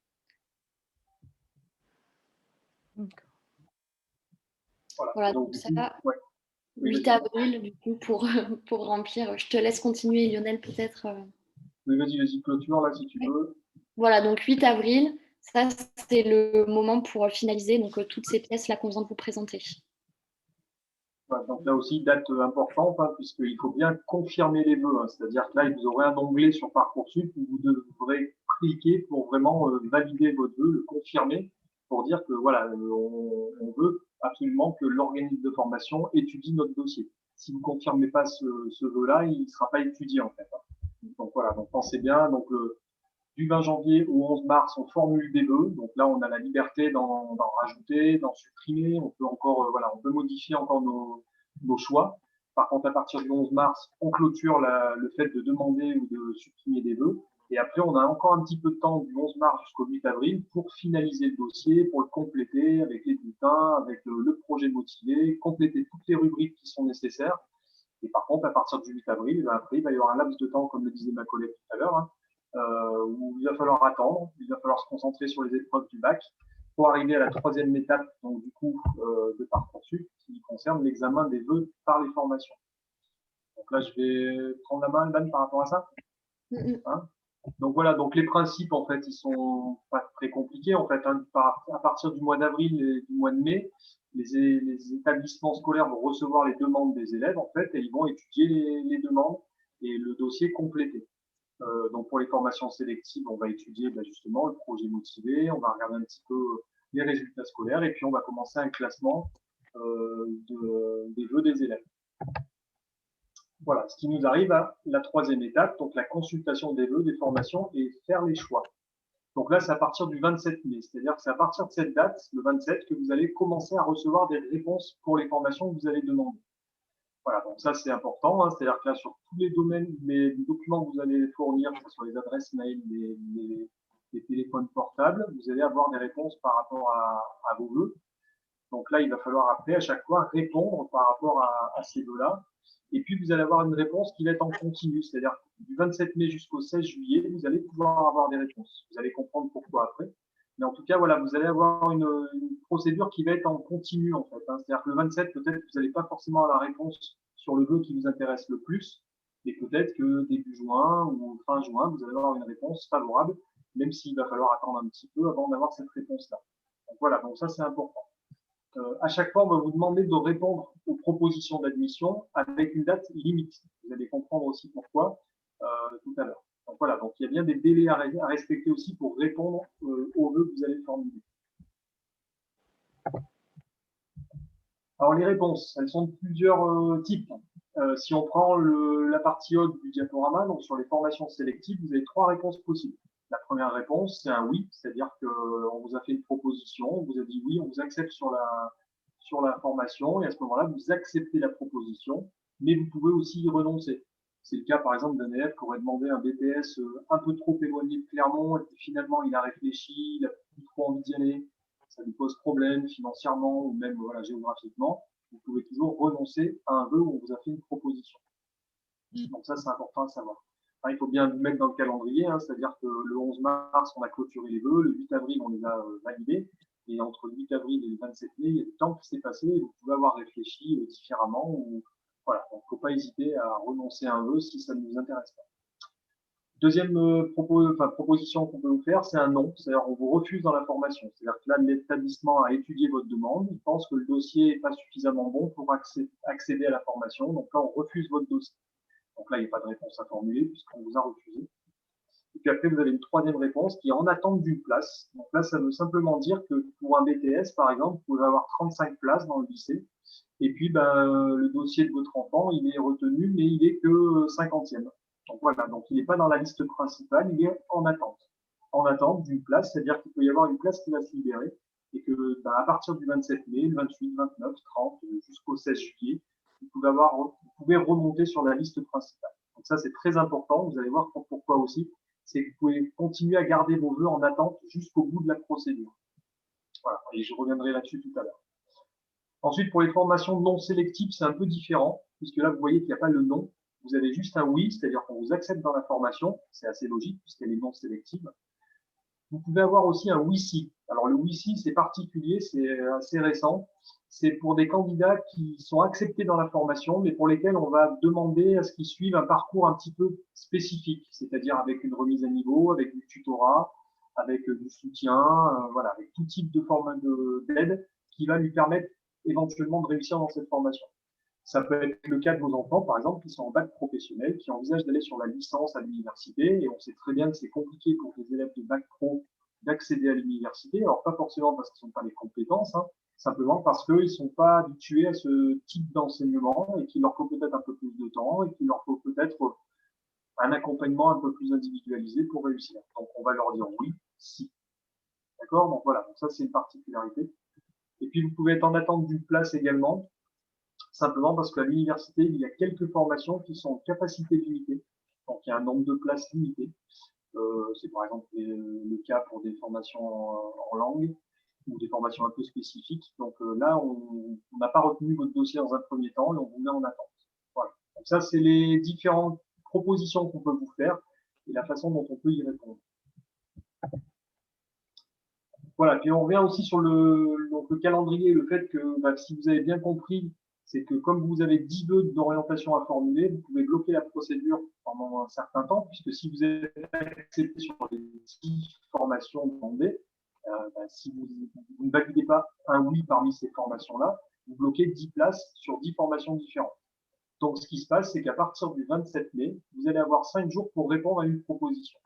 Voilà, donc ça, ouais. 8 avril, du coup, pour remplir. Je te laisse continuer, Lionel, peut-être. Oui, vas-y, clôture, là, si tu veux. Voilà, donc 8 avril, ça, c'est le moment pour finaliser donc, toutes ces pièces-là qu'on vient de vous présenter. Ouais, donc là aussi, date importante, hein, puisqu'il faut bien confirmer les vœux. Hein, c'est-à-dire que là, vous aurez un onglet sur Parcoursup où vous devrez cliquer pour vraiment valider votre vœu, le confirmer, pour dire que voilà, on veut absolument que l'organisme de formation étudie notre dossier. Si vous ne confirmez pas ce vœu-là, il ne sera pas étudié en fait. Donc voilà, donc pensez bien. Donc du 20 janvier au 11 mars, on formule des vœux. Donc là, on a la liberté d'en rajouter, d'en supprimer. On peut encore, on peut modifier encore nos choix. Par contre, à partir du 11 mars, on clôture le fait de demander ou de supprimer des vœux. Et après, on a encore un petit peu de temps du 11 mars jusqu'au 8 avril pour finaliser le dossier, pour le compléter avec les bulletins, avec le projet motivé, compléter toutes les rubriques qui sont nécessaires. Et par contre, à partir du 8 avril, après, il va y avoir un laps de temps, comme le disait ma collègue tout à l'heure, où il va falloir attendre, il va falloir se concentrer sur les épreuves du bac. pour arriver à la troisième étape, donc du coup, de Parcoursup, qui concerne l'examen des vœux par les formations. Donc là, je vais prendre la main, Alban, par rapport à ça. Hein, donc voilà, donc les principes, en fait, ils sont pas très compliqués. En fait, hein, à partir du mois d'avril et du mois de mai, les établissements scolaires vont recevoir les demandes des élèves, en fait, et ils vont étudier les demandes et le dossier complété. Donc pour les formations sélectives, on va étudier justement le projet motivé, on va regarder un petit peu les résultats scolaires et puis on va commencer un classement des vœux des élèves. Voilà, ce qui nous arrive à la troisième étape, donc la consultation des vœux, des formations et faire les choix. Donc là, c'est à partir du 27 mai, c'est-à-dire que c'est à partir de cette date, le 27, que vous allez commencer à recevoir des réponses pour les formations que vous allez demander. Voilà, donc ça c'est important, hein, c'est-à-dire que là, sur tous les domaines, les documents que vous allez fournir, que ce soit les adresses mail, les téléphones portables, vous allez avoir des réponses par rapport à vos vœux. Donc là, il va falloir après, à chaque fois, répondre par rapport à ces vœux-là. Et puis, vous allez avoir une réponse qui va être en continu, c'est-à-dire du 27 mai jusqu'au 16 juillet, vous allez pouvoir avoir des réponses. Vous allez comprendre pourquoi après. Mais en tout cas, voilà, vous allez avoir une procédure qui va être en continu, en fait. Hein. C'est-à-dire que le 27, peut-être que vous n'allez pas forcément avoir la réponse sur le vœu qui vous intéresse le plus, mais peut-être que début juin ou fin juin, vous allez avoir une réponse favorable, même s'il va falloir attendre un petit peu avant d'avoir cette réponse-là. Donc voilà, donc ça c'est important. À chaque fois, on va vous demander de répondre aux propositions d'admission avec une date limite. Vous allez comprendre aussi pourquoi tout à l'heure. Donc voilà, donc il y a bien des délais à respecter aussi pour répondre aux vœux que vous allez formuler. Alors les réponses, elles sont de plusieurs types. Si on prend la partie haute du diaporama, donc sur les formations sélectives, vous avez 3 réponses possibles. La première réponse, c'est un oui, c'est-à-dire qu'on vous a fait une proposition, on vous a dit oui, on vous accepte sur la formation, et à ce moment-là, vous acceptez la proposition, mais vous pouvez aussi y renoncer. C'est le cas, par exemple, d'un élève qui aurait demandé un BTS un peu trop éloigné de Clermont, et puis finalement, il a réfléchi, il a plus trop envie d'y aller, ça lui pose problème financièrement ou même voilà, géographiquement. Vous pouvez toujours renoncer à un vœu où on vous a fait une proposition. Donc ça, c'est important à savoir. Il faut bien mettre dans le calendrier, hein, c'est-à-dire que le 11 mars, on a clôturé les vœux, le 8 avril, on les a validés, et entre le 8 avril et le 27 mai, il y a du temps qui s'est passé, et vous pouvez avoir réfléchi différemment, ou voilà, donc il ne faut pas hésiter à renoncer à un vœu si ça ne vous intéresse pas. Deuxième proposition qu'on peut vous faire, c'est un non, c'est-à-dire on vous refuse dans la formation, c'est-à-dire que là, l'établissement a étudié votre demande, il pense que le dossier n'est pas suffisamment bon pour accéder à la formation, donc là, on refuse votre dossier. Donc là, il n'y a pas de réponse à formuler puisqu'on vous a refusé. Et puis après, vous avez une troisième réponse qui est en attente d'une place. Donc là, ça veut simplement dire que pour un BTS, par exemple, vous pouvez avoir 35 places dans le lycée. Et puis, le dossier de votre enfant, il est retenu, mais il n'est que 50e. Donc voilà, donc il n'est pas dans la liste principale, il est en attente. En attente d'une place, c'est-à-dire qu'il peut y avoir une place qui va se libérer. Et que à partir du 27 mai, le 28, 29, 30, jusqu'au 16 juillet, vous pouvez remonter sur la liste principale. Donc ça, c'est très important. Vous allez voir pourquoi aussi. C'est que vous pouvez continuer à garder vos vœux en attente jusqu'au bout de la procédure. Voilà, et je reviendrai là-dessus tout à l'heure. Ensuite, pour les formations non sélectives, c'est un peu différent, puisque là, vous voyez qu'il n'y a pas le non. Vous avez juste un oui, c'est-à-dire qu'on vous accepte dans la formation. C'est assez logique, puisqu'elle est non sélective. Vous pouvez avoir aussi un oui-si. Alors, le oui-si, c'est particulier, c'est assez récent. C'est pour des candidats qui sont acceptés dans la formation, mais pour lesquels on va demander à ce qu'ils suivent un parcours un petit peu spécifique, c'est-à-dire avec une remise à niveau, avec du tutorat, avec du soutien, voilà, avec tout type de forme d'aide qui va lui permettre éventuellement de réussir dans cette formation. Ça peut être le cas de vos enfants, par exemple, qui sont en bac professionnel, qui envisagent d'aller sur la licence à l'université, et on sait très bien que c'est compliqué pour les élèves de bac pro d'accéder à l'université. Alors, pas forcément parce qu'ils n'ont pas les compétences, hein, simplement parce qu'ils ne sont pas habitués à ce type d'enseignement et qu'il leur faut peut-être un peu plus de temps et qu'il leur faut peut-être un accompagnement un peu plus individualisé pour réussir. Donc, on va leur dire oui, si. D'accord? Donc, voilà. Donc, ça, c'est une particularité. Et puis, vous pouvez être en attente d'une place également, simplement parce qu'à l'université, il y a quelques formations qui sont en capacité limitée. Donc, il y a un nombre de places limité. C'est par exemple le cas pour des formations en langue ou des formations un peu spécifiques. Donc là, on n'a pas retenu votre dossier dans un premier temps et on vous met en attente. Voilà. Donc ça, c'est les différentes propositions qu'on peut vous faire et la façon dont on peut y répondre. Voilà, puis on revient aussi sur donc le calendrier, le fait que bah, si vous avez bien compris, c'est que comme vous avez 10 vœux d'orientation à formuler, vous pouvez bloquer la procédure pendant un certain temps, puisque si vous êtes accepté sur les 10 formations demandées, bah, si vous ne validez pas un oui parmi ces formations-là, vous bloquez 10 places sur 10 formations différentes. Donc ce qui se passe, c'est qu'à partir du 27 mai, vous allez avoir 5 jours pour répondre à une proposition.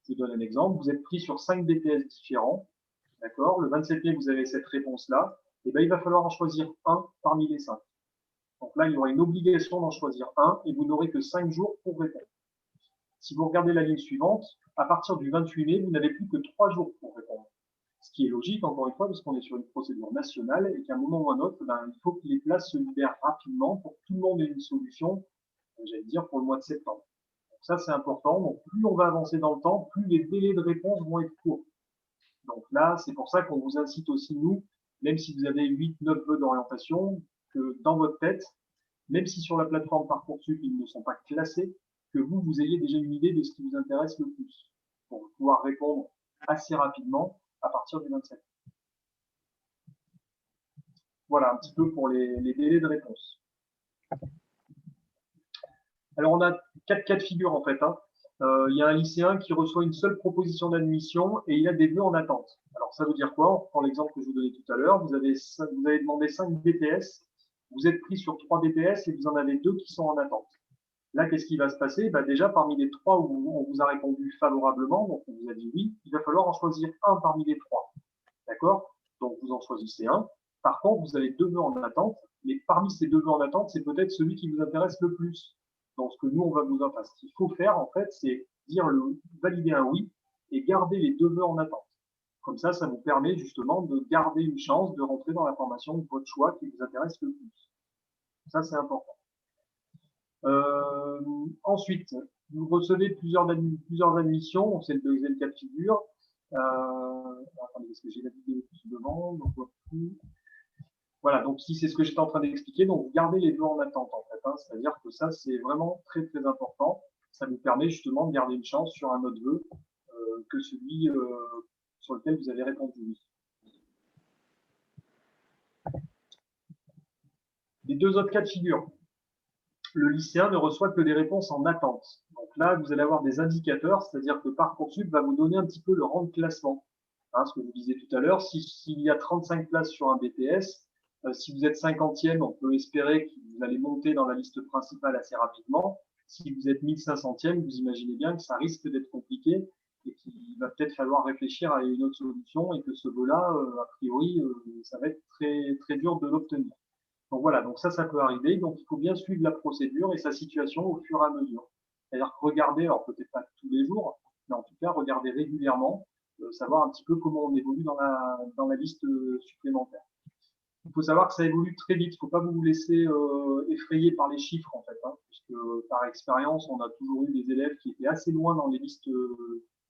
Je vous donne un exemple, vous êtes pris sur 5 BTS différents, d'accord? Le 27 mai, vous avez cette réponse-là, et ben il va falloir en choisir un parmi les 5. Donc là, il y aura une obligation d'en choisir un, et vous n'aurez que 5 jours pour répondre. Si vous regardez la ligne suivante, à partir du 28 mai, vous n'avez plus que 3 jours pour répondre. Ce qui est logique, encore une fois, parce qu'on est sur une procédure nationale, et qu'à un moment ou un autre, ben, il faut que les places se libèrent rapidement pour que tout le monde ait une solution, j'allais dire, pour le mois de septembre. Ça, c'est important. Donc, plus on va avancer dans le temps, plus les délais de réponse vont être courts. Donc là, c'est pour ça qu'on vous incite aussi, nous, même si vous avez 8, 9 vœux d'orientation, que dans votre tête, même si sur la plateforme Parcoursup, ils ne sont pas classés, que vous ayez déjà une idée de ce qui vous intéresse le plus, pour pouvoir répondre assez rapidement à partir du 27. Voilà un petit peu pour les délais de réponse. Alors, on a 4 cas de figure, en fait. Il y a un lycéen qui reçoit une seule proposition d'admission et il a des vœux en attente. Alors, ça veut dire quoi? On reprend l'exemple que je vous donnais tout à l'heure. Vous avez demandé 5 BTS, vous êtes pris sur 3 BTS et vous en avez 2 qui sont en attente. Là, qu'est-ce qui va se passer? Déjà, parmi les 3 où on vous a répondu favorablement, donc on vous a dit oui, il va falloir en choisir un parmi les 3. D'accord? Donc, vous en choisissez un. Par contre, vous avez 2 vœux en attente, mais parmi ces 2 vœux en attente, c'est peut-être celui qui vous intéresse le plus. Donc, ce que nous, on va vous enfin, ce qu'il faut faire, en fait, c'est valider un oui et garder les 2 vœux en attente. Comme ça vous permet justement de garder une chance de rentrer dans la formation de votre choix qui vous intéresse le plus. Ça, c'est important. Ensuite, vous recevez plusieurs admissions, c'est le deuxième cas de figure. Attendez, parce que j'ai la vidéo devant, donc voilà, donc si c'est ce que j'étais en train d'expliquer, donc vous gardez les vœux en attente en fait, c'est-à-dire que ça c'est vraiment très très important. Ça vous permet justement de garder une chance sur un autre vœu que celui sur lequel vous avez répondu oui. Les 2 autres cas de figure. Le lycéen ne reçoit que des réponses en attente. Donc là, vous allez avoir des indicateurs, c'est-à-dire que Parcoursup va vous donner un petit peu le rang de classement. Ce que je vous disais tout à l'heure, s'il y a 35 places sur un BTS, si vous êtes 50e, on peut espérer que vous allez monter dans la liste principale assez rapidement. Si vous êtes 1500e, vous imaginez bien que ça risque d'être compliqué et qu'il va peut-être falloir réfléchir à une autre solution et que ce vœu-là, a priori, ça va être très, très dur de l'obtenir. Donc voilà, donc ça peut arriver. Donc il faut bien suivre la procédure et sa situation au fur et à mesure. C'est-à-dire regarder, alors peut-être pas tous les jours, mais en tout cas regarder régulièrement, savoir un petit peu comment on évolue dans la liste supplémentaire. Il faut savoir que ça évolue très vite. Il ne faut pas vous laisser effrayer par les chiffres en fait, puisque par expérience, on a toujours eu des élèves qui étaient assez loin dans les listes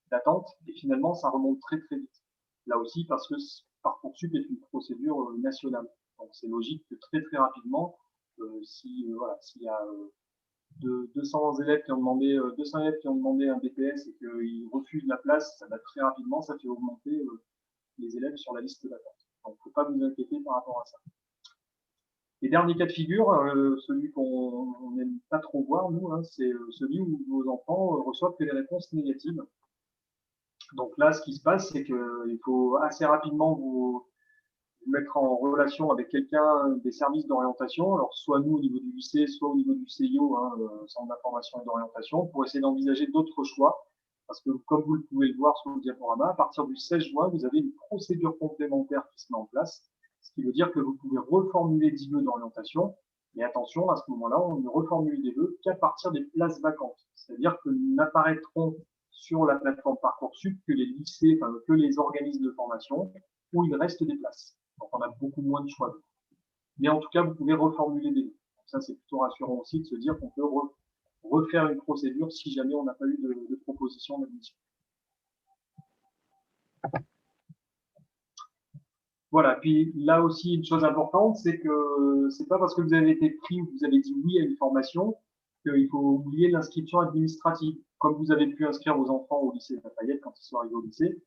d'attente et finalement ça remonte très très vite. Là aussi parce que Parcoursup est une procédure nationale. Donc c'est logique que très très rapidement, s'il y a 200 élèves qui ont demandé un BTS et qu'ils refusent la place, ça va très rapidement, ça fait augmenter les élèves sur la liste d'attente. Donc il ne faut pas vous inquiéter par rapport à ça. Et dernier cas de figure, celui qu'on n'aime pas trop voir, nous, c'est celui où vos enfants reçoivent que des réponses négatives. Donc là, ce qui se passe, c'est qu'il faut assez rapidement vous mettre en relation avec quelqu'un des services d'orientation, alors soit nous au niveau du lycée, soit au niveau du CIO, Centre d'information et d'orientation, pour essayer d'envisager d'autres choix. Parce que comme vous le pouvez le voir sur le diaporama, à partir du 16 juin, vous avez une procédure complémentaire qui se met en place, ce qui veut dire que vous pouvez reformuler 10 vœux d'orientation. Mais attention, à ce moment-là, on ne reformule des vœux qu'à partir des places vacantes. C'est-à-dire que n'apparaîtront sur la plateforme Parcoursup que les lycées, que les organismes de formation où il reste des places. Donc, on a beaucoup moins de choix. Mais en tout cas, vous pouvez reformuler des vœux. Ça, c'est plutôt rassurant aussi de se dire qu'on peut refaire une procédure si jamais on n'a pas eu de proposition d'admission. Voilà, puis là aussi, une chose importante, c'est que c'est pas parce que vous avez été pris ou que vous avez dit oui à une formation qu'il faut oublier l'inscription administrative. Comme vous avez pu inscrire vos enfants au lycée Lafayette quand ils sont arrivés au lycée,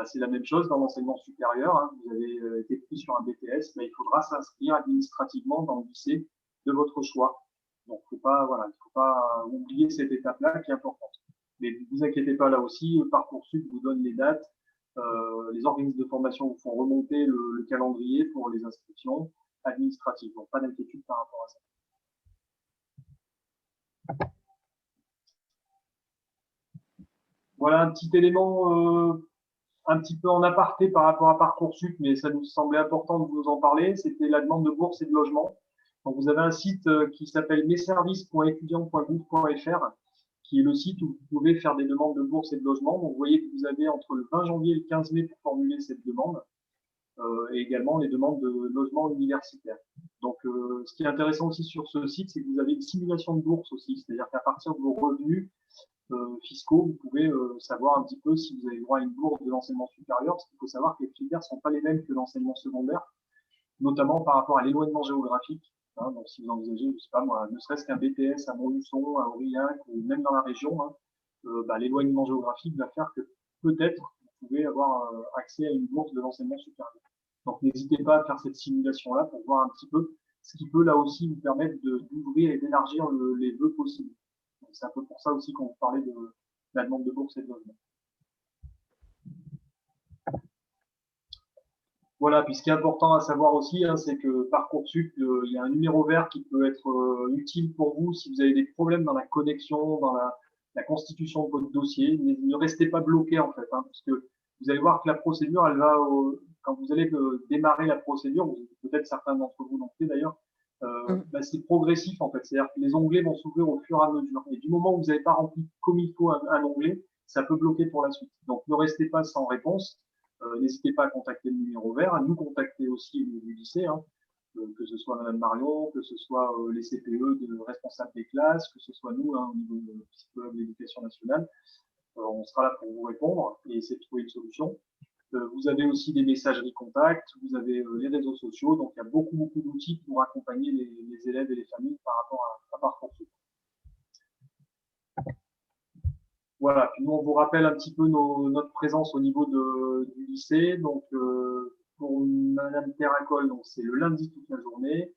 C'est la même chose dans l'enseignement supérieur. Hein. Vous avez été pris sur un BTS, il faudra s'inscrire administrativement dans le lycée de votre choix. Donc, il ne faut pas oublier cette étape-là qui est importante. Mais ne vous inquiétez pas là aussi, Parcoursup vous donne les dates. Les organismes de formation vous font remonter le calendrier pour les inscriptions administratives. Donc, pas d'inquiétude par rapport à ça. Voilà un petit élément un petit peu en aparté par rapport à Parcoursup, mais ça nous semblait important de vous en parler. C'était la demande de bourse et de logement. Donc, vous avez un site qui s'appelle messervices.étudiant.gouv.fr, qui est le site où vous pouvez faire des demandes de bourse et de logement. Donc, vous voyez que vous avez entre le 20 janvier et le 15 mai pour formuler cette demande, et également les demandes de logement universitaire. Donc, ce qui est intéressant aussi sur ce site, c'est que vous avez une simulation de bourse aussi, c'est-à-dire qu'à partir de vos revenus fiscaux, vous pouvez savoir un petit peu si vous avez droit à une bourse de l'enseignement supérieur, parce qu'il faut savoir que les critères ne sont pas les mêmes que l'enseignement secondaire, notamment par rapport à l'éloignement géographique. Hein, donc, si vous envisagez, je sais pas moi, ne serait-ce qu'un BTS à Montluçon, à Aurillac, ou même dans la région, hein, l'éloignement géographique va faire que peut-être vous pouvez avoir accès à une bourse de l'enseignement supérieur. Donc, n'hésitez pas à faire cette simulation-là pour voir un petit peu ce qui peut là aussi vous permettre d'ouvrir et d'élargir les vœux possibles. C'est un peu pour ça aussi qu'on vous parlait de la demande de bourse et de logement. Voilà, puis ce qui est important à savoir aussi, hein, c'est que Parcoursup, il y a un numéro vert qui peut être utile pour vous si vous avez des problèmes dans la connexion, dans la constitution de votre dossier. Ne restez pas bloqué en fait, hein, parce que vous allez voir que la procédure, elle va, quand vous allez démarrer la procédure, peut-être certains d'entre vous l'ont fait d'ailleurs, c'est progressif en fait, c'est-à-dire que les onglets vont s'ouvrir au fur et à mesure. Et du moment où vous n'avez pas rempli comme il faut un onglet, ça peut bloquer pour la suite. Donc ne restez pas sans réponse. N'hésitez pas à contacter le numéro vert, à nous contacter aussi du lycée, hein, que ce soit Madame Marion, que ce soit les CPE de responsables des classes, que ce soit nous, hein, au niveau de psychologue de l'éducation nationale. On sera là pour vous répondre et essayer de trouver une solution. Vous avez aussi des messageries contacts, vous avez les réseaux sociaux, donc il y a beaucoup d'outils pour accompagner les élèves et les familles par rapport à Parcoursup. Voilà, puis nous on vous rappelle un petit peu notre présence au niveau du lycée. Donc pour Madame Terracol, donc c'est le lundi toute la journée.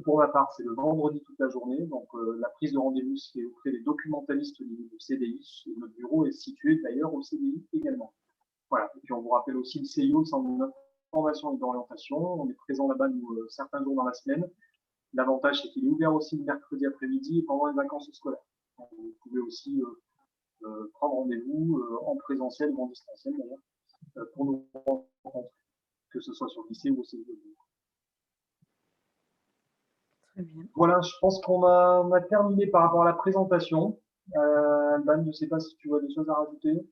Pour ma part, c'est le vendredi toute la journée. Donc la prise de rendez-vous se fait auprès des documentalistes au niveau du CDI. Et notre bureau est situé d'ailleurs au CDI également. Voilà. Et puis on vous rappelle aussi le CIO, le centre d'information et d'orientation. On est présent là-bas certains jours dans la semaine. L'avantage, c'est qu'il est ouvert aussi le mercredi après-midi et pendant les vacances scolaires. Donc, vous pouvez aussi prendre rendez-vous en présentiel ou en distanciel d'ailleurs pour nous rencontrer, que ce soit sur le lycée ou au CIO. Très bien. Voilà, je pense qu'on a terminé par rapport à la présentation. Alban, je ne sais pas si tu as des choses à rajouter.